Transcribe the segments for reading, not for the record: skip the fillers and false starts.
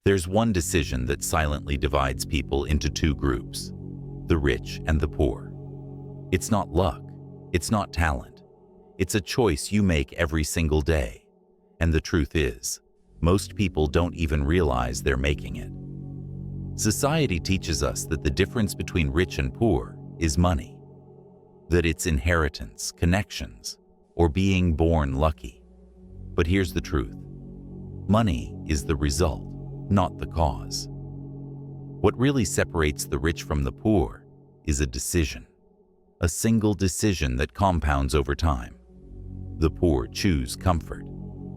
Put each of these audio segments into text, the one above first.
There's one decision that silently divides people into two groups, the rich and the poor. It's not luck, it's not talent. It's a choice you make every single day. And the truth is, most people don't even realize they're making it. Society teaches us that the difference between rich and poor is money, that it's inheritance, connections, or being born lucky. But here's the truth. Money is the result, not the cause. What really separates the rich from the poor is a decision, a single decision that compounds over time. The poor choose comfort,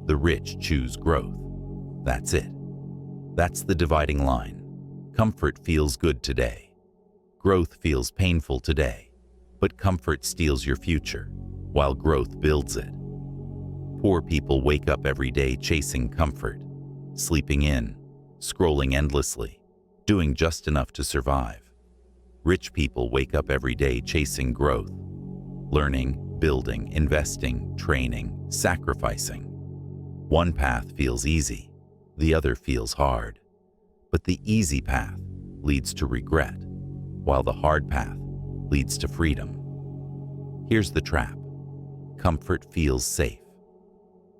the rich choose growth. That's it. That's the dividing line. Comfort feels good today. Growth feels painful today. But comfort steals your future, while growth builds it. Poor people wake up every day chasing comfort, sleeping in, scrolling endlessly, doing just enough to survive. Rich people wake up every day chasing growth, learning, building, investing, training, sacrificing. One path feels easy, the other feels hard. But the easy path leads to regret, while the hard path leads to freedom. Here's the trap. Comfort feels safe.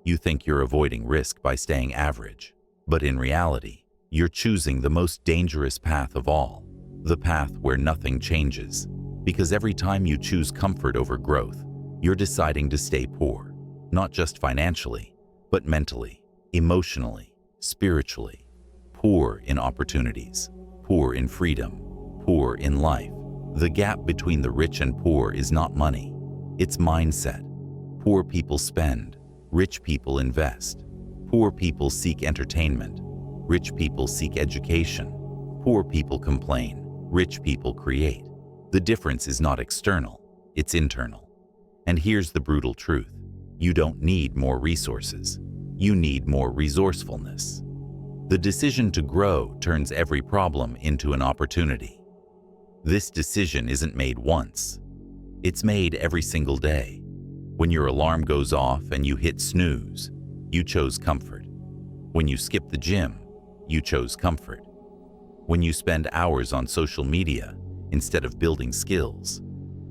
You think you're avoiding risk by staying average, but in reality, you're choosing the most dangerous path of all, the path where nothing changes. Because every time you choose comfort over growth, you're deciding to stay poor, not just financially, but mentally, emotionally, spiritually. Poor in opportunities, poor in freedom, poor in life. The gap between the rich and poor is not money, it's mindset. Poor people spend, rich people invest. Poor people seek entertainment, rich people seek education. Poor people complain, rich people create. The difference is not external, it's internal. And here's the brutal truth. You don't need more resources. You need more resourcefulness. The decision to grow turns every problem into an opportunity. This decision isn't made once. It's made every single day. When your alarm goes off and you hit snooze, you chose comfort. When you skip the gym, you chose comfort. When you spend hours on social media instead of building skills,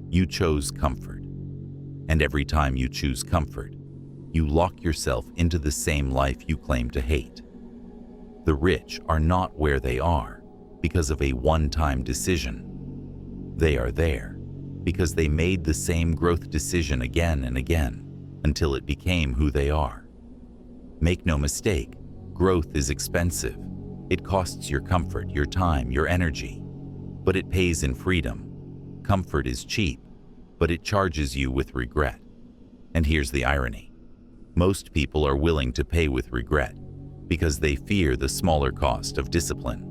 you chose comfort. And every time you choose comfort, you lock yourself into the same life you claim to hate. The rich are not where they are because of a one-time decision. They are there because they made the same growth decision again and again until it became who they are. Make no mistake, growth is expensive. It costs your comfort, your time, your energy, but it pays in freedom. Comfort is cheap, but it charges you with regret. And here's the irony. Most people are willing to pay with regret because they fear the smaller cost of discipline.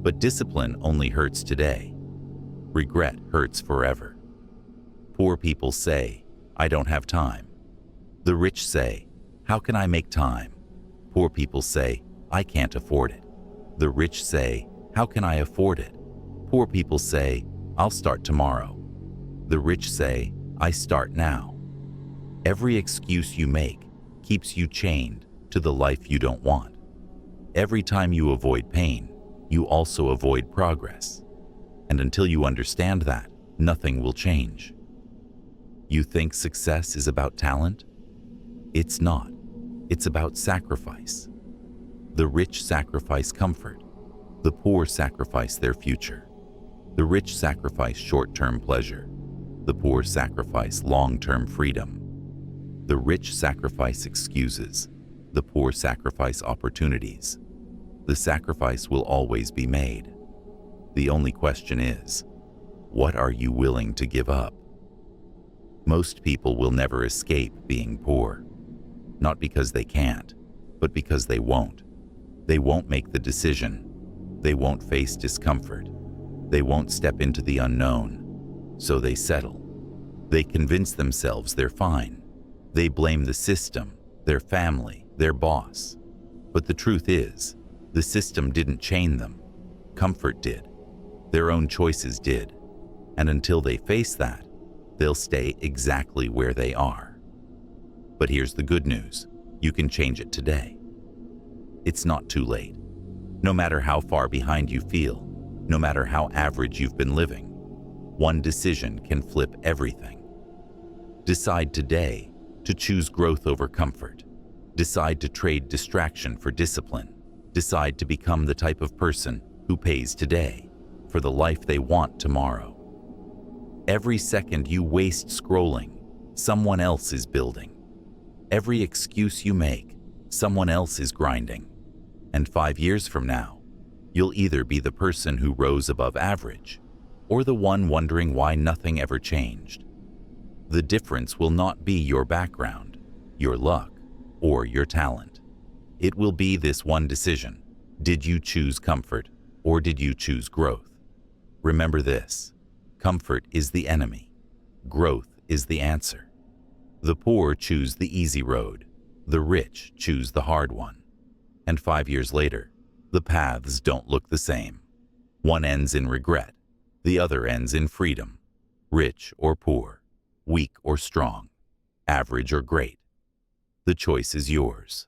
But discipline only hurts today. Regret hurts forever. Poor people say, I don't have time. The rich say, how can I make time? Poor people say, I can't afford it. The rich say, how can I afford it? Poor people say, I'll start tomorrow. The rich say, I start now. Every excuse you make keeps you chained to the life you don't want. Every time you avoid pain, you also avoid progress. And until you understand that, nothing will change. You think success is about talent? It's not. It's about sacrifice. The rich sacrifice comfort. The poor sacrifice their future. The rich sacrifice short-term pleasure. The poor sacrifice long-term freedom. The rich sacrifice excuses. The poor sacrifice opportunities. The sacrifice will always be made. The only question is, what are you willing to give up? Most people will never escape being poor. Not because they can't, but because they won't. They won't make the decision. They won't face discomfort. They won't step into the unknown. So they settle. They convince themselves they're fine. They blame the system, their family, their boss. But the truth is, the system didn't chain them. Comfort did. Their own choices did. And until they face that, they'll stay exactly where they are. But here's the good news. You can change it today. It's not too late. No matter how far behind you feel, no matter how average you've been living, one decision can flip everything. Decide today to choose growth over comfort. Decide to trade distraction for discipline. Decide to become the type of person who pays today for the life they want tomorrow. Every second you waste scrolling, someone else is building. Every excuse you make, someone else is grinding. And 5 years from now, you'll either be the person who rose above average or the one wondering why nothing ever changed. The difference will not be your background, your luck, or your talent. It will be this one decision. Did you choose comfort or did you choose growth? Remember this: comfort is the enemy. Growth is the answer. The poor choose the easy road. The rich choose the hard one. And 5 years later, the paths don't look the same. One ends in regret. The other ends in freedom. Rich or poor, weak or strong, average or great. The choice is yours.